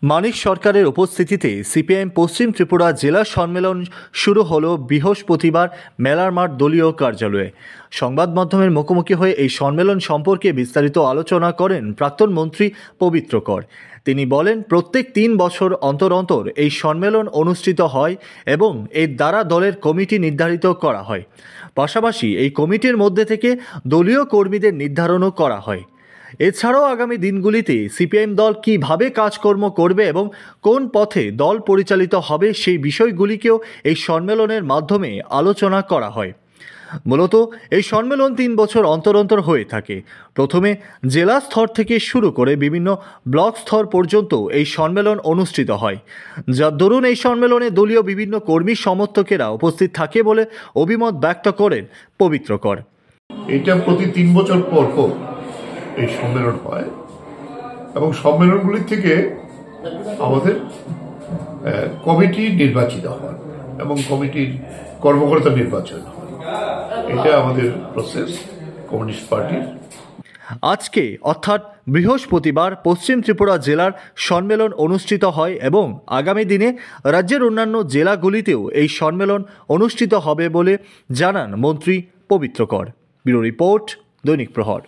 মানিক সরকারের উপস্থিতিতে সিপিআইএম পশ্চিম ত্রিপুরা জেলা সম্মেলন শুরু হলো বৃহস্পতিবার মেলার মাঠ দলীয় কার্যালয়ে। সংবাদ মাধ্যমের মুখোমুখি হয়ে এই সম্মেলন সম্পর্কে বিস্তারিত আলোচনা করেন প্রাক্তন মন্ত্রী পবিত্র কর। তিনি বলেন, প্রত্যেক 3 বছর অন্তর অন্তর এই সম্মেলন অনুষ্ঠিত হয় এবং এর দ্বারা দলের কমিটি নির্ধারিত করা হয়। পাশাপাশি এই কমিটির মধ্যে থেকে দলীয় কর্মীদের নির্ধারণও করা হয়। এছাড়াও আগামী দিনগুলিতে সিপিআইএম দল কীভাবে কাজকর্ম করবে এবং কোন পথে দল পরিচালিত হবে সেই বিষয়গুলিকেও এই সম্মেলনের মাধ্যমে আলোচনা করা হয়। মূলত এই সম্মেলন 3 বছর অন্তর অন্তর হয়ে থাকে। প্রথমে জেলা স্তর থেকে শুরু করে বিভিন্ন ব্লক স্তর পর্যন্ত এই সম্মেলন অনুষ্ঠিত হয়, যার দরুন এই সম্মেলনে দলীয় বিভিন্ন কর্মী সমর্থকেরা উপস্থিত থাকে বলে অভিমত ব্যক্ত করেন পবিত্র কর। এটা প্রতি 3 বছর পর পর এই সম্মেলন হয় এবং সম্মেলনগুলি থেকে আমাদের কমিটি নির্বাচিত হয় এবং কমিটির কর্মকর্তা নির্বাচন হয়। এটা আমাদের প্রসেস কমিউনিস্ট পার্টির। আজকে অর্থাৎ বৃহস্পতিবার পশ্চিম ত্রিপুরা জেলার সম্মেলন অনুষ্ঠিত হয় এবং আগামী দিনে রাজ্যের অন্যান্য জেলাগুলিতেও এই সম্মেলন অনুষ্ঠিত হবে বলে জানান মন্ত্রী পবিত্র কর। ব্যুরো রিপোর্ট, দৈনিক প্রহর।